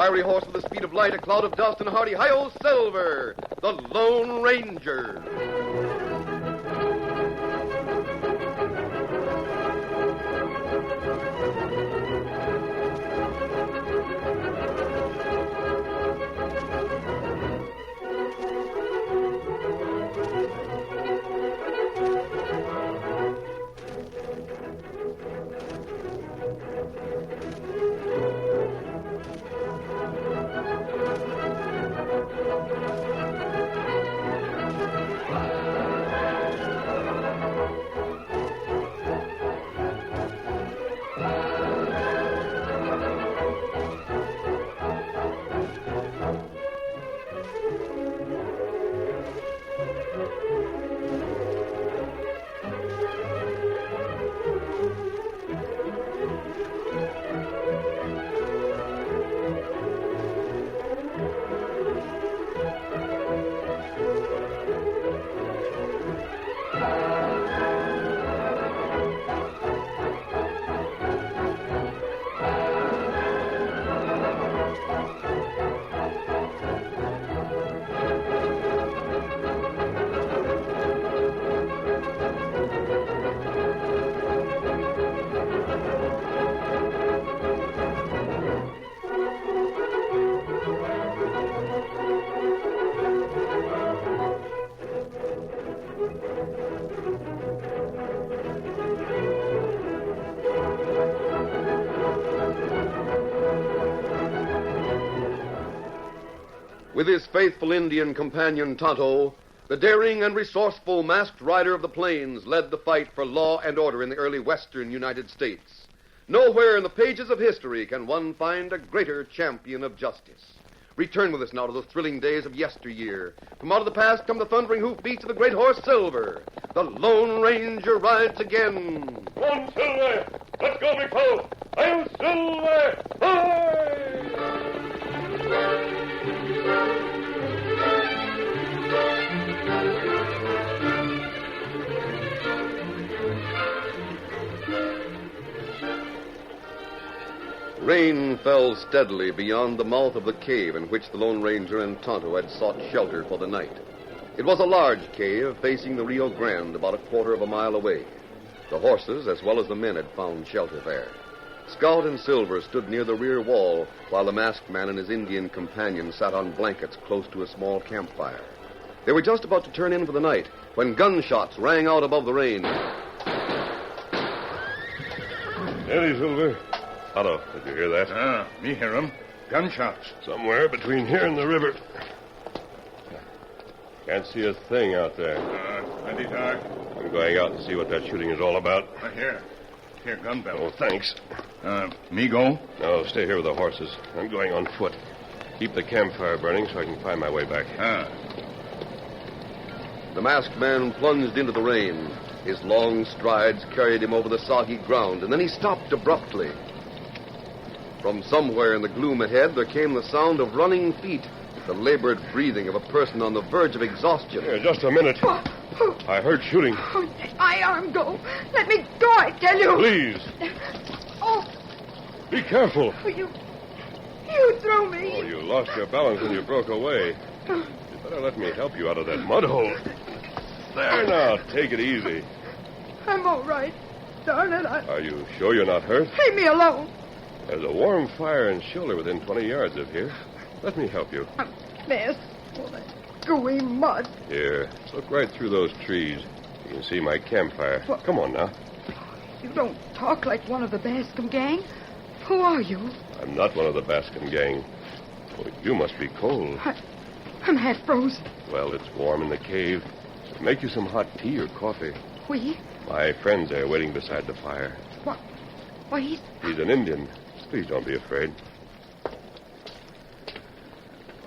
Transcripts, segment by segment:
fiery horse with the speed of light, a cloud of dust, and a hearty hi-yo Silver, the Lone Ranger. With his faithful Indian companion Tonto, the daring and resourceful masked rider of the plains led the fight for law and order in the early western United States. Nowhere in the pages of history can one find a greater champion of justice. Return with us now to those thrilling days of yesteryear. From out of the past come the thundering hoofbeats of the great horse Silver. The Lone Ranger rides again. Come on, Silver! Let's go, big fellow! I'm Silver! Hi! Rain fell steadily beyond the mouth of the cave in which the Lone Ranger and Tonto had sought shelter for the night. It was a large cave facing the Rio Grande about a quarter of a mile away. The horses, as well as the men, had found shelter there. Scout and Silver stood near the rear wall while the masked man and his Indian companion sat on blankets close to a small campfire. They were just about to turn in for the night when gunshots rang out above the rain. Steady, Silver. Otto, did you hear that? Me hear 'em. Gunshots. Somewhere between here and the river. Can't see a thing out there. Plenty dark. I'm going out and see what that shooting is all about. Here, gun bell. Oh, thanks. Me go? No, stay here with the horses. I'm going on foot. Keep the campfire burning so I can find my way back. The masked man plunged into the rain. His long strides carried him over the soggy ground, and then he stopped abruptly. From somewhere in the gloom ahead, there came the sound of running feet, the labored breathing of a person on the verge of exhaustion. Here, just a minute. I heard shooting. Oh, my arm go. Let me go, I tell you. Please. Oh. Be careful. You threw me. Oh, you lost your balance and you broke away. You better let me help you out of that mud hole. There now, take it easy. I'm all right. Darn it, Are you sure you're not hurt? Leave me alone. There's a warm fire and shoulder within 20 yards of here. Let me help you. I'm mess. Oh, that gooey mud. Here, look right through those trees. You can see my campfire. What? Come on now. You don't talk like one of the Bascom gang. Who are you? I'm not one of the Bascom gang. Oh, you must be cold. I'm half frozen. Well, it's warm in the cave. Make you some hot tea or coffee. We? My friend's there waiting beside the fire. What? Why, He's an Indian. Please don't be afraid.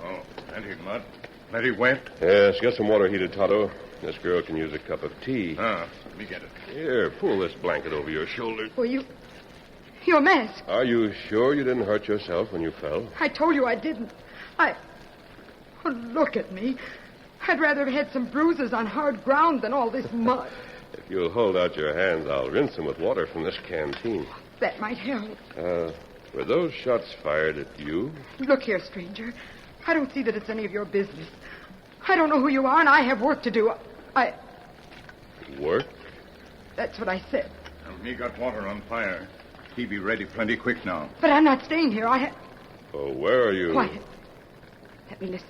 Oh, plenty mud. Plenty wet. Yes, get some water heated, Tonto. This girl can use a cup of tea. Let me get it. Here, pull this blanket over your shoulders. Well, you're masked. Are you sure you didn't hurt yourself when you fell? I told you I didn't. Oh, look at me. I'd rather have had some bruises on hard ground than all this mud. If you'll hold out your hands, I'll rinse them with water from this canteen. That might help. Were those shots fired at you? Look here, stranger. I don't see that it's any of your business. I don't know who you are, and I have work to do. Work? That's what I said. Me got water on fire. He be ready plenty quick now. But I'm not staying here. Oh, where are you? Quiet. Let me listen.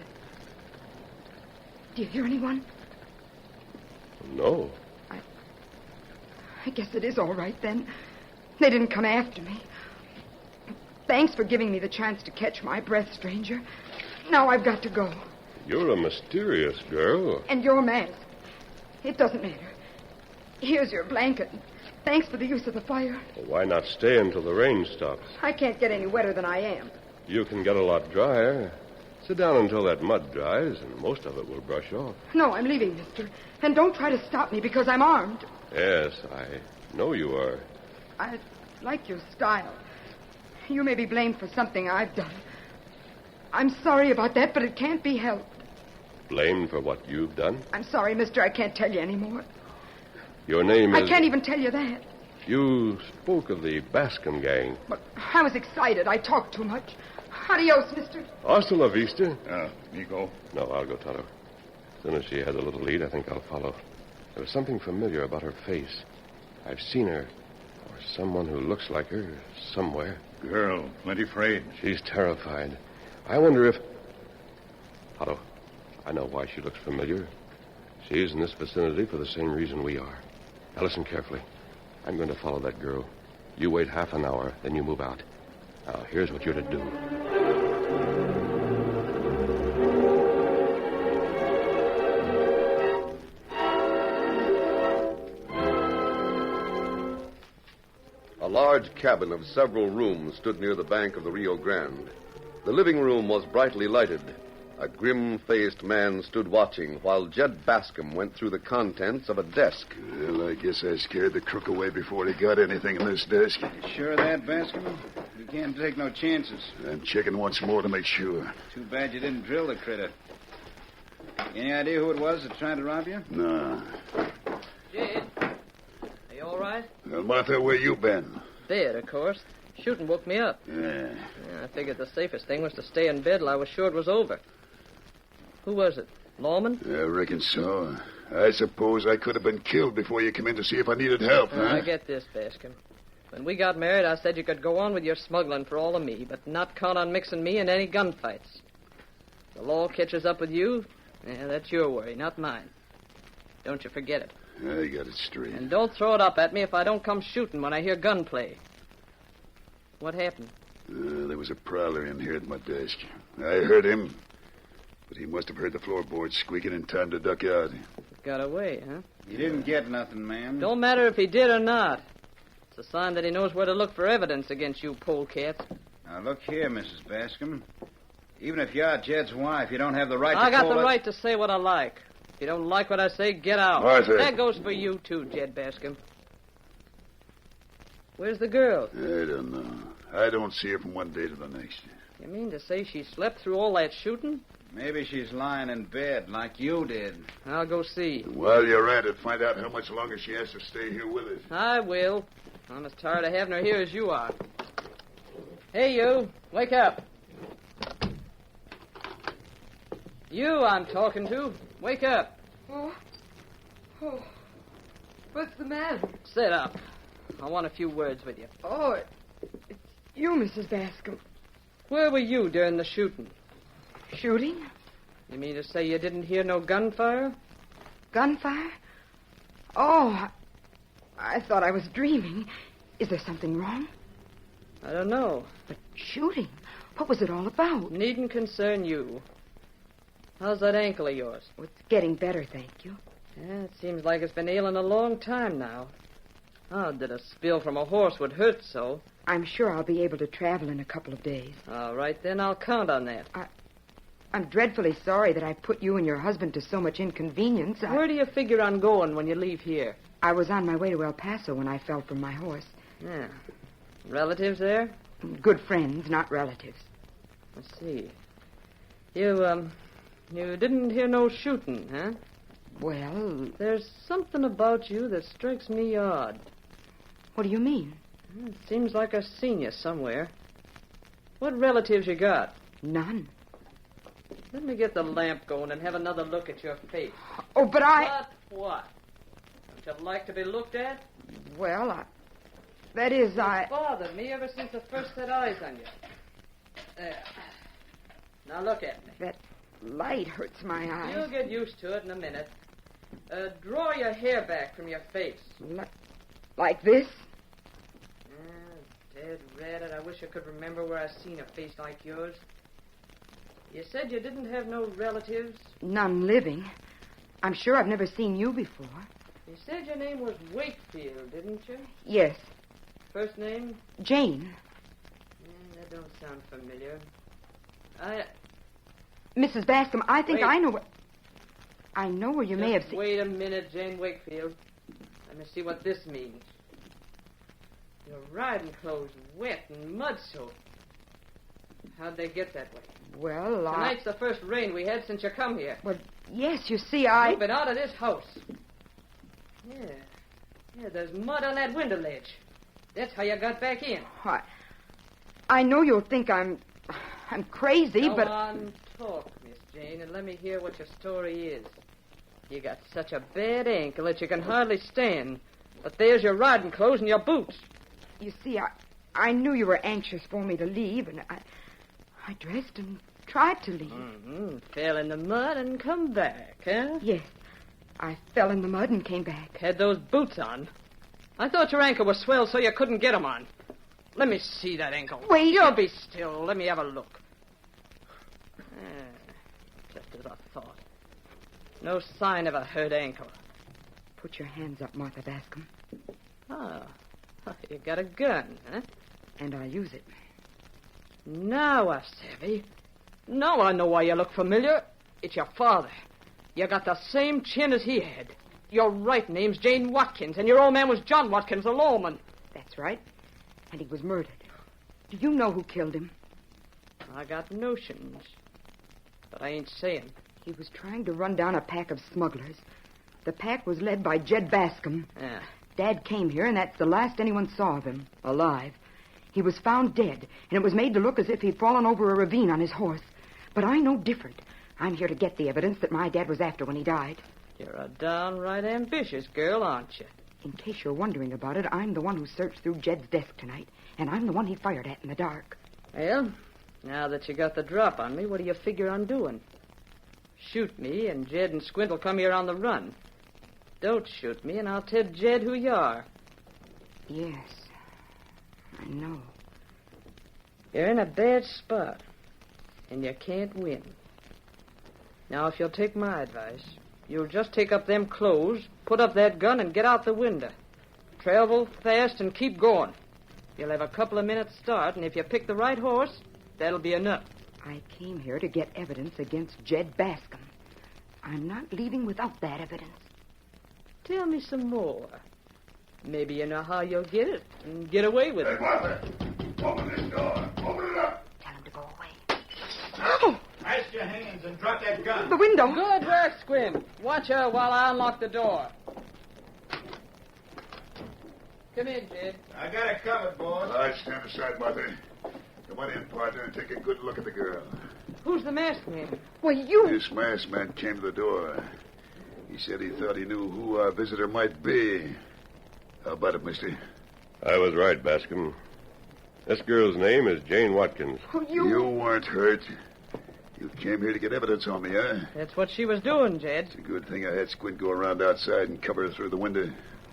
Do you hear anyone? No. I guess it is all right, then. They didn't come after me. Thanks for giving me the chance to catch my breath, stranger. Now I've got to go. You're a mysterious girl. And your mask. It doesn't matter. Here's your blanket. Thanks for the use of the fire. Well, why not stay until the rain stops? I can't get any wetter than I am. You can get a lot drier. Sit down until that mud dries, and most of it will brush off. No, I'm leaving, mister. And don't try to stop me because I'm armed. Yes, I know you are. I like your style. You may be blamed for something I've done. I'm sorry about that, but it can't be helped. Blamed for what you've done? I'm sorry, mister. I can't tell you anymore. Your name is... I can't even tell you that. You spoke of the Bascom gang. But I was excited. I talked too much. Adios, mister. Hasta la vista. Me go. No, I'll go, Tonto. As soon as she has a little lead, I think I'll follow. There was something familiar about her face. I've seen her, or someone who looks like her, somewhere. Girl, plenty afraid. She's terrified. I wonder if... Otto, I know why she looks familiar. She's in this vicinity for the same reason we are. Now listen carefully. I'm going to follow that girl. You wait half an hour, then you move out. Now, here's what you're to do. A large cabin of several rooms stood near the bank of the Rio Grande. The living room was brightly lighted. A grim-faced man stood watching while Jed Bascom went through the contents of a desk. Well, I guess I scared the crook away before he got anything in this desk. You sure of that, Bascom? You can't take no chances. I'm checking once more to make sure. Too bad you didn't drill the critter. Any idea who it was that tried to rob you? Nah. Jed, are you all right? Well, Martha, where you been? Bed, of course. Shooting woke me up. Yeah. I figured the safest thing was to stay in bed till I was sure it was over. Who was it? Lawman? I reckon so. I suppose I could have been killed before you came in to see if I needed help, huh? I get this, Bascom. When we got married, I said you could go on with your smuggling for all of me, but not count on mixing me in any gunfights. The law catches up with you, that's your worry, not mine. Don't you forget it. I got it straight. And don't throw it up at me if I don't come shooting when I hear gunplay. What happened? There was a prowler in here at my desk. I heard him, but he must have heard the floorboards squeaking in time to duck out. Got away, huh? You didn't get nothing, man. Don't matter if he did or not. It's a sign that he knows where to look for evidence against you polecats. Now, look here, Mrs. Bascom. Even if you're Jed's wife, you don't have the right to I got call the us... right to say what I like. If you don't like what I say, get out. Martha. That goes for you, too, Jed Bascom. Where's the girl? I don't know. I don't see her from one day to the next. You mean to say she slept through all that shooting? Maybe she's lying in bed like you did. I'll go see. While you're at it, find out how much longer she has to stay here with us. I will. I'm as tired of having her here as you are. Hey, you. Wake up. You I'm talking to. Wake up. Oh. What's the matter? Sit up. I want a few words with you. Oh, it's you, Mrs. Bascom. Where were you during the shooting? Shooting? You mean to say you didn't hear no gunfire? Gunfire? Oh, I thought I was dreaming. Is there something wrong? I don't know. But shooting? What was it all about? Needn't concern you. How's that ankle of yours? Oh, it's getting better, thank you. Yeah, it seems like it's been ailing a long time now. How did a spill from a horse would hurt so? I'm sure I'll be able to travel in a couple of days. All right, then I'll count on that. I'm dreadfully sorry that I put you and your husband to so much inconvenience. Where do you figure on going when you leave here? I was on my way to El Paso when I fell from my horse. Yeah. Relatives there? Good friends, not relatives. Let's see. You didn't hear no shooting, huh? Well... There's something about you that strikes me odd. What do you mean? It seems like I've seen you somewhere. What relatives you got? None. Let me get the lamp going and have another look at your face. Oh, but I... But what? Don't you like to be looked at? Well, that is, It's bothered me ever since I first set eyes on you. There. Now look at me. That light hurts my eyes. You'll get used to it in a minute. Draw your hair back from your face. Like this? Dead rat, I wish I could remember where I seen a face like yours. You said you didn't have no relatives? None living. I'm sure I've never seen you before. You said your name was Wakefield, didn't you? Yes. First name? Jane. That don't sound familiar. Mrs. Bascom, I think Wait. I know where you may have seen... Wait a minute, Jane Wakefield. Let me see what this means. Your riding clothes wet and mud-soaked. How'd they get that way? Well, Tonight's the first rain we had since you come here. Well, yes, you see, You've been out of this house. Yeah, there's mud on that window ledge. That's how you got back in. I know you'll think I'm crazy, Go but... on, talk, Miss Jane, and let me hear what your story is. You got such a bad ankle that you can hardly stand. But there's your riding clothes and your boots. You see, I knew you were anxious for me to leave, and I dressed and tried to leave. Mm-hmm. Fell in the mud and come back, huh? Yes. I fell in the mud and came back. Had those boots on. I thought your ankle was swelled so you couldn't get 'em on. Let me see that ankle. Wait. You be still. Let me have a look. Just as I thought. No sign of a hurt ankle. Put your hands up, Martha Bascom. Oh, you got a gun, huh? And I use it. Now I savvy. Now I know why you look familiar. It's your father. You got the same chin as he had. Your right name's Jane Watkins, and your old man was John Watkins, the lawman. That's right. And he was murdered. Do you know who killed him? I got notions, but I ain't saying. He was trying to run down a pack of smugglers. The pack was led by Jed Bascom. Yeah. Dad came here, and that's the last anyone saw of him, alive. He was found dead, and it was made to look as if he'd fallen over a ravine on his horse. But I know different. I'm here to get the evidence that my dad was after when he died. You're a downright ambitious girl, aren't you? In case you're wondering about it, I'm the one who searched through Jed's desk tonight, and I'm the one he fired at in the dark. Well, now that you got the drop on me, what do you figure on doing? Shoot me, and Jed and Squint will come here on the run. Don't shoot me, and I'll tell Jed who you are. Yes, I know. You're in a bad spot, and you can't win. Now, if you'll take my advice, you'll just take up them clothes, put up that gun, and get out the window. Travel fast and keep going. You'll have a couple of minutes start, and if you pick the right horse, that'll be enough. I came here to get evidence against Jed Bascom. I'm not leaving without that evidence. Tell me some more. Maybe you know how you'll get it and get away with it. Martha, open this door. Open it up. Tell him to go away. Oh, Rest your hands and drop that gun. the window. Good work, Squim. Watch her while I unlock the door. Come in, Jed. I got it covered, boss. All right, stand aside, Martha. Come on in, partner, and take a good look at the girl. Who's the masked man? Well, you... This masked man came to the door. He said he thought he knew who our visitor might be. How about it, mister? I was right, Bascom. This girl's name is Jane Watkins. Oh, You weren't hurt. You came here to get evidence on me, huh? That's what she was doing, Jed. It's a good thing I had Squint go around outside and cover her through the window.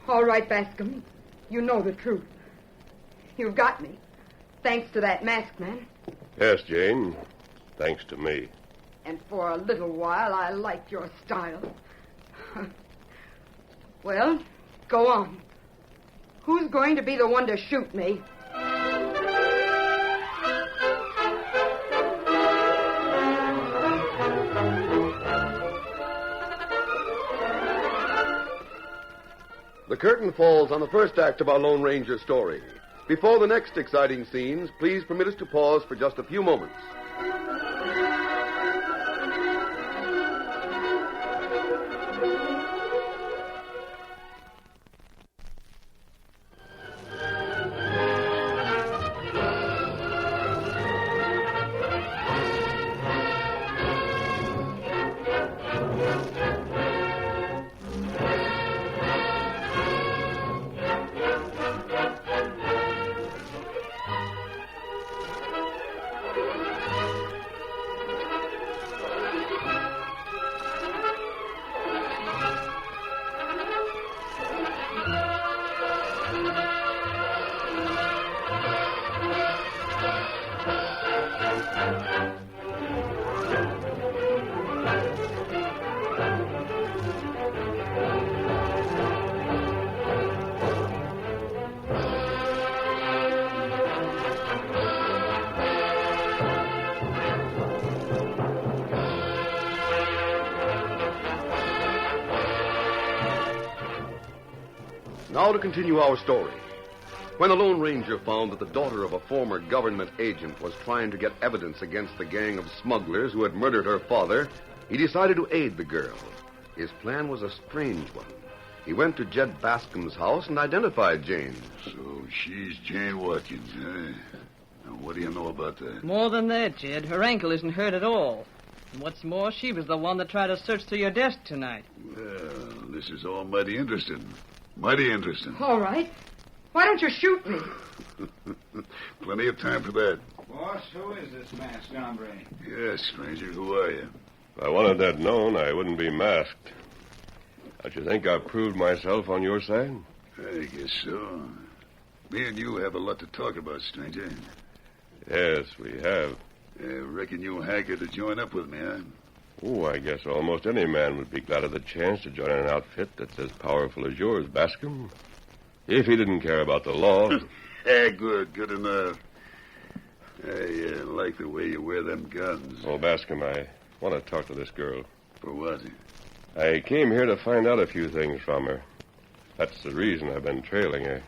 All right, Bascom. You know the truth. You've got me. Thanks to that masked man. Yes, Jane. Thanks to me. And for a little while, I liked your style. Well, go on. Who's going to be the one to shoot me? The curtain falls on the first act of our Lone Ranger story. Before the next exciting scenes, please permit us to pause for just a few moments. Now to continue our story. When the Lone Ranger found that the daughter of a former government agent was trying to get evidence against the gang of smugglers who had murdered her father, he decided to aid the girl. His plan was a strange one. He went to Jed Bascom's house and identified Jane. So she's Jane Watkins, eh? Now, what do you know about that? More than that, Jed. Her ankle isn't hurt at all. And what's more, she was the one that tried to search through your desk tonight. Well, this is all mighty interesting. Mighty interesting. All right. Why don't you shoot me? Plenty of time for that. Boss, who is this masked hombre? Yes, stranger, who are you? If I wanted that known, I wouldn't be masked. Don't you think I've proved myself on your side? I guess so. Me and you have a lot to talk about, stranger. Yes, we have. I reckon you hanker to join up with me, huh? Oh, I guess almost any man would be glad of the chance to join an outfit that's as powerful as yours, Bascom. If he didn't care about the law. Good enough. I like the way you wear them guns. Oh, Bascom, I want to talk to this girl. For what? I came here to find out a few things from her. That's the reason I've been trailing her.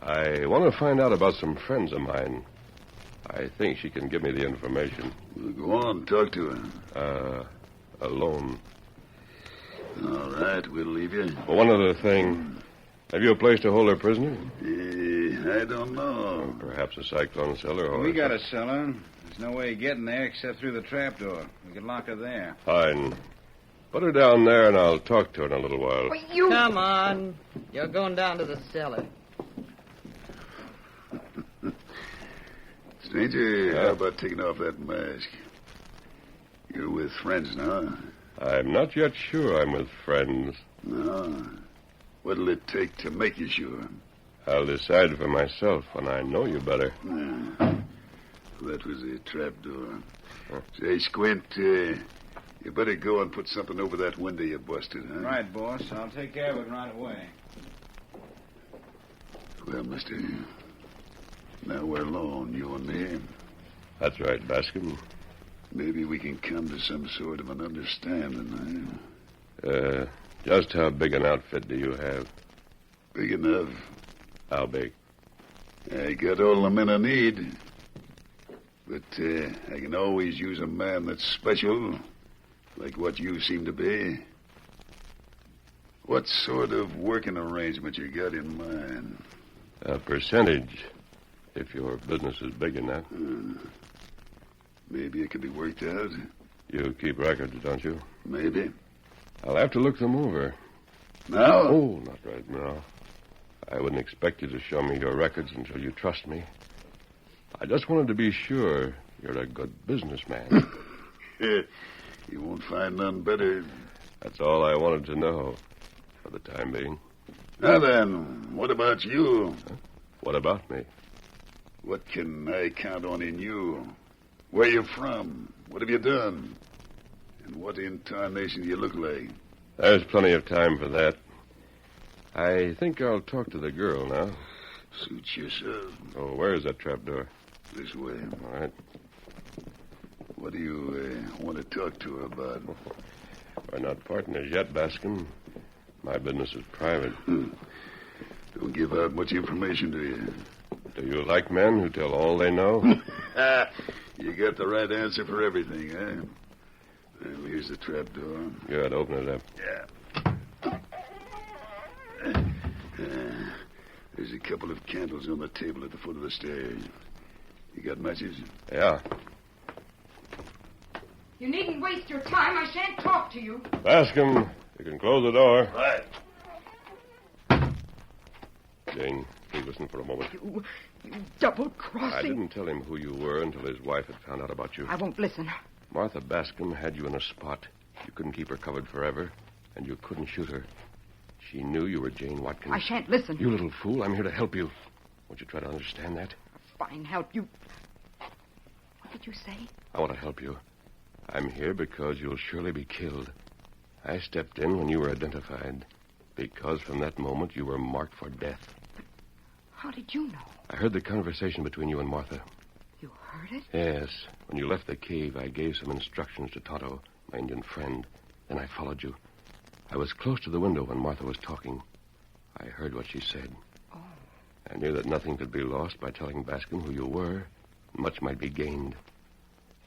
I want to find out about some friends of mine. I think she can give me the information. Well, go on, talk to her. Alone. All right, we'll leave you. Well, one other thing. Have you a place to hold her prisoner? I don't know. Perhaps a cyclone cellar or... We got a cellar. There's no way of getting there except through the trapdoor. We could lock her there. Fine. Put her down there and I'll talk to her in a little while. Well, you... Come on. You're going down to the cellar. Stranger, how about taking off that mask? You're with friends now? I'm not yet sure I'm with friends. No. What'll it take to make you sure? I'll decide for myself when I know you better. That was a trapdoor. Say, Squint, you better go and put something over that window you busted, huh? Right, boss. I'll take care of it right away. Well, mister, now we're alone, you and me. That's right, Bascom. Maybe we can come to some sort of an understanding, Just how big an outfit do you have? Big enough. How big? I got all the men I need. But I can always use a man that's special, like what you seem to be. What sort of working arrangement you got in mind? A percentage, if your business is big enough. Maybe it could be worked out. You keep records, don't you? Maybe. I'll have to look them over. Now? Oh, not right now. I wouldn't expect you to show me your records until you trust me. I just wanted to be sure you're a good businessman. You won't find none better. That's all I wanted to know for the time being. Now then, what about you? Huh? What about me? What can I count on in you? Where you from? What have you done? And what incarnation do you look like? There's plenty of time for that. I think I'll talk to the girl now. Suit yourself. Oh, where's that trapdoor? This way. All right. What do you want to talk to her about? We're not partners yet, Bascom. My business is private. Don't give out much information, do you? Do you like men who tell all they know? You got the right answer for everything, eh? Well, here's the trapdoor. Good, open it up. Yeah. There's a couple of candles on the table at the foot of the stairs. You got matches? Yeah. You needn't waste your time. I shan't talk to you. Bascom, you can close the door. Right. Jane, please listen for a moment. You double-crossing... I didn't tell him who you were until his wife had found out about you. I won't listen. Martha Bascom had you in a spot. You couldn't keep her covered forever, and you couldn't shoot her. She knew you were Jane Watkins. I shan't listen. You little fool, I'm here to help you. Won't you try to understand that? Fine help. You... What did you say? I want to help you. I'm here because you'll surely be killed. I stepped in when you were identified, because from that moment you were marked for death. But how did you know? I heard the conversation between you and Martha. You heard it? Yes. When you left the cave, I gave some instructions to Tonto, my Indian friend. Then I followed you. I was close to the window when Martha was talking. I heard what she said. Oh. I knew that nothing could be lost by telling Bascom who you were. Much might be gained.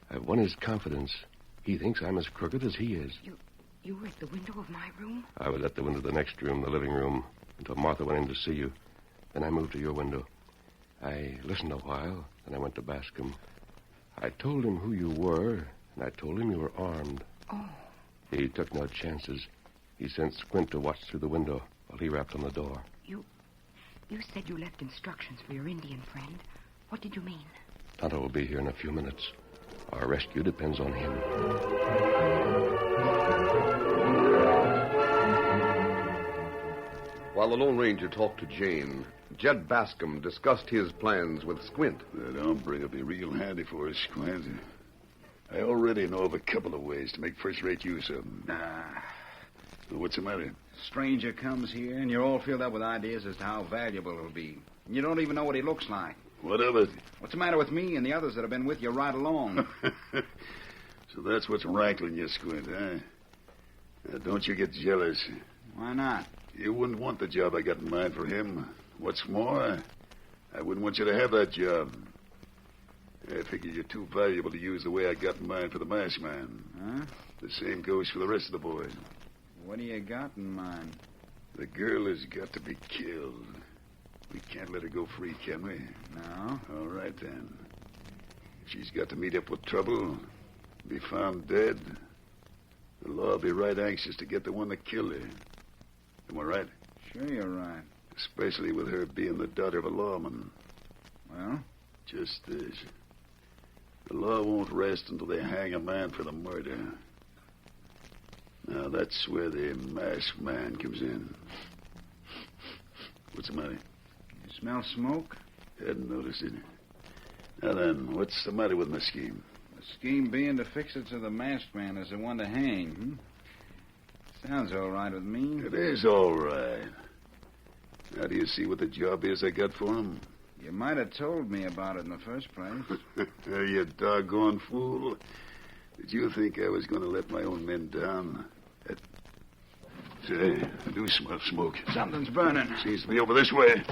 I've won his confidence. He thinks I'm as crooked as he is. You were at the window of my room? I was at the window of the next room, the living room, until Martha went in to see you. Then I moved to your window. I listened a while, then I went to Bascom. I told him who you were, and I told him you were armed. Oh. He took no chances. He sent Squint to watch through the window while he rapped on the door. You said you left instructions for your Indian friend. What did you mean? Tonto will be here in a few minutes. Our rescue depends on him. While the Lone Ranger talked to Jane, Jed Bascom discussed his plans with Squint. That hombre will be real handy for us, Squint. I already know of a couple of ways to make first-rate use of him. What's the matter? Stranger comes here, and you're all filled up with ideas as to how valuable it'll be. And you don't even know what he looks like. What of it? What's the matter with me and the others that have been with you right along? So that's what's rankling you, Squint, huh? Now, don't you get jealous. Why not? You wouldn't want the job I got in mind for him. What's more, I wouldn't want you to have that job. I figure you're too valuable to use the way I got in mind for the masked man. Huh? The same goes for the rest of the boys. What do you got in mind? The girl has got to be killed. We can't let her go free, can we? No. All right, then. If she's got to meet up with trouble, be found dead, the law will be right anxious to get the one that killed her. Am I right? Sure you're right. Especially with her being the daughter of a lawman. Well? Just this. The law won't rest until they hang a man for the murder. Now, that's where the masked man comes in. What's the matter? You smell smoke? Hadn't noticed it. Now then, what's the matter with my scheme? The scheme being to fix it so the masked man is the one to hang, Sounds all right with me. It is all right. Now, do you see what the job is I got for him? You might have told me about it in the first place. You doggone fool. Did you think I was going to let my own men down? Say, I do smell smoke. Something's burning. Seems to be over this way.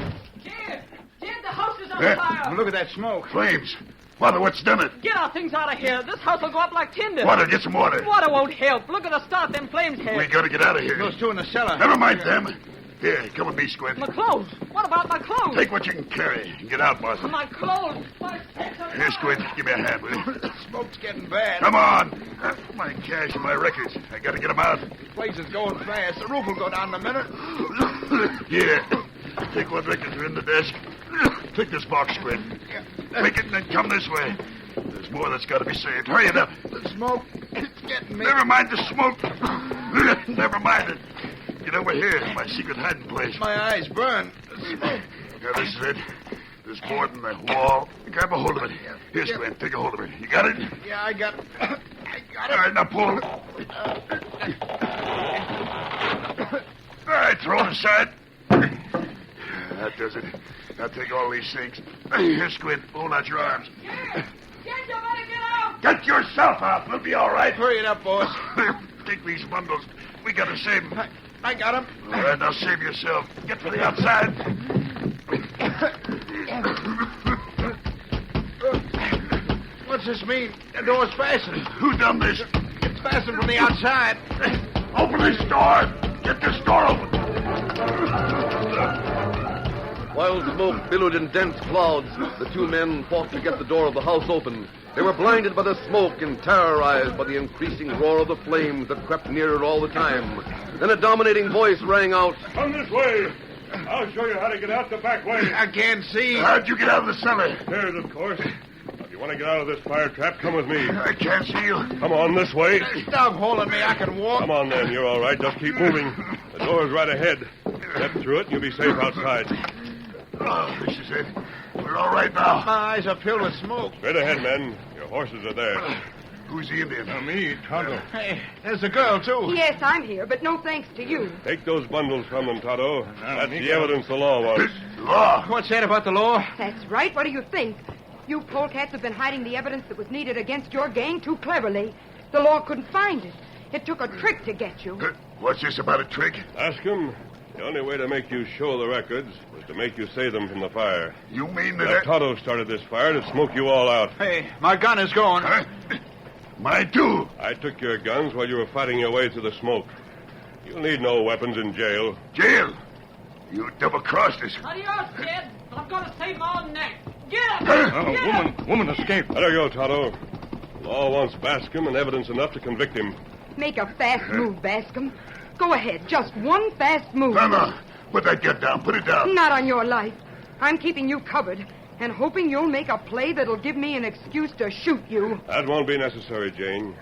Jed, the house is on fire. Look at that smoke. Flames. Mother, what's done it? Get our things out of here. This house will go up like tinder. Water, get some water. Water won't help. Look at the start them flames have. We got to get out of here. Those two in the cellar. Never mind them. Here, come with me, Squint. My clothes. What about my clothes? Take what you can carry and get out, Martha. My clothes. My Here, Squint, give me a hand, will you? The smoke's getting bad. Come on. My cash and my records. I got to get them out. This place is going fast. The roof will go down in a minute. Here. Take what records are in the desk. Take this box, Squint. Take it and then come this way. There's more that's got to be saved. Hurry it up. The smoke, it's getting me. Never mind the smoke. Never mind it. Get over here, my secret hiding place. My eyes burn. The smoke. Now, this is it. There's board in the wall. Grab a hold of it. Here, Squint, take a hold of it. You got it? Yeah, I got it. All right, now pull. All right, throw it aside. That does it. Now take all these things. Here, Squint, hold out your arms. Jed, you better get out. Get yourself out. We'll be all right. Hurry it up, boss. Take these bundles. We got to save them. I got him. All right, now save yourself. Get for the outside. What's this mean? The door's fastened. Who done this? It's fastened from the outside. Open this door. Get this door open. While smoke billowed in dense clouds, the two men fought to get the door of the house open. They were blinded by the smoke and terrorized by the increasing roar of the flames that crept nearer all the time. Then a dominating voice rang out, Come this way. I'll show you how to get out the back way. I can't see. How'd you get out of the cellar? Stairs, of course. If you want to get out of this fire trap, come with me. I can't see you. Come on this way. Stop holding me. I can walk. Come on, then. You're all right. Just keep moving. The door's right ahead. Step through it, and you'll be safe outside. Oh, this is it. We're all right now. My eyes are filled with smoke. Straight ahead, men. Your horses are there. Who's the Indian? Me, Tonto. Hey, there's a girl, too. Yes, I'm here, but no thanks to you. Take those bundles from them, Tonto. That's the evidence the law wants. Law. What's that about the law? That's right. What do you think? You polecats have been hiding the evidence that was needed against your gang too cleverly. The law couldn't find it. It took a trick to get you. What's this about a trick? Ask him. The only way to make you show the records was to make you save them from the fire. You mean Now, that... Tonto started this fire to smoke you all out. Hey, my gun is going. Huh? Mine too. I took your guns while you were fighting your way through the smoke. You'll need no weapons in jail. Jail? You double-crossed us. Adios, kid. I'm going to save my own neck. Get Huh? Woman escaped. Let her go, Tonto. The law wants Bascom and evidence enough to convict him. Make a fast move, Bascom. Go ahead, just one fast move. No. Put that gun down. Put it down. Not on your life. I'm keeping you covered and hoping you'll make a play that'll give me an excuse to shoot you. That won't be necessary, Jane.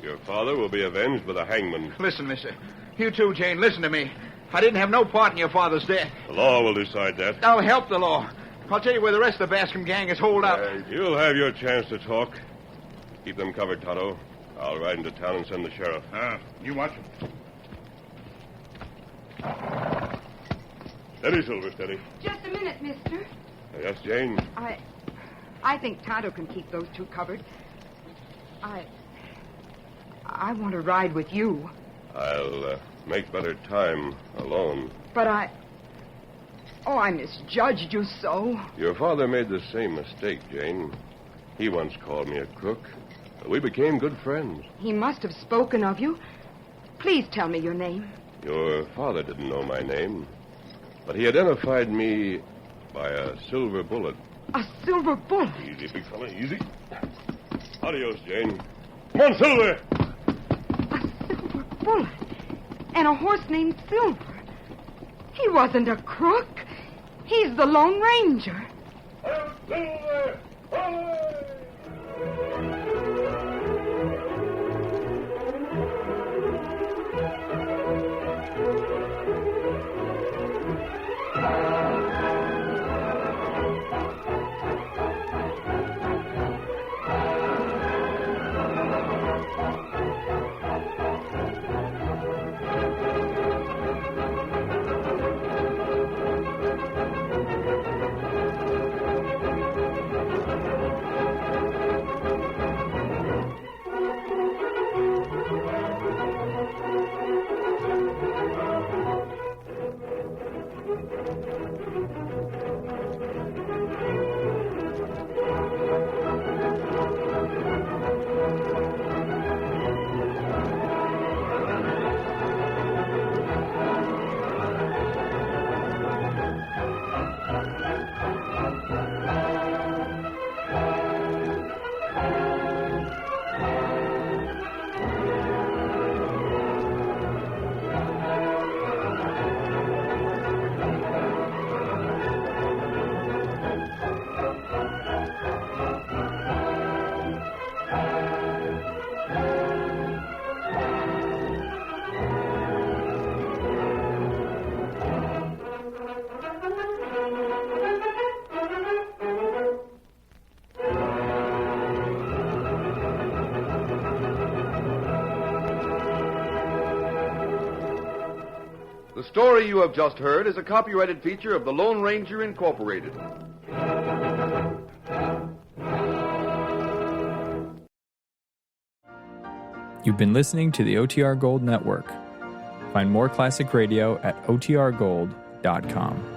Your father will be avenged with a hangman. Listen, mister. You too, Jane. Listen to me. I didn't have no part in your father's death. The law will decide that. I'll help the law. I'll tell you where the rest of the Bascom gang is holed up. You'll have your chance to talk. Keep them covered, Tonto. I'll ride into town and send the sheriff. You watch him. Steady, Silver, steady. Just a minute, mister. Yes, Jane. I think Tonto can keep those two covered. I want to ride with you. I'll make better time alone. But I misjudged you so. Your father made the same mistake, Jane. He once called me a crook. But we became good friends. He must have spoken of you. Please tell me your name. Your father didn't know my name, but he identified me by a silver bullet. A silver bullet? Easy, big fella, easy. Adios, Jane. Come on, Silver! A silver bullet? And a horse named Silver? He wasn't a crook. He's the Lone Ranger. Silver! Away! The story you have just heard is a copyrighted feature of the Lone Ranger Incorporated. You've been listening to the OTR Gold Network. Find more classic radio at otrgold.com.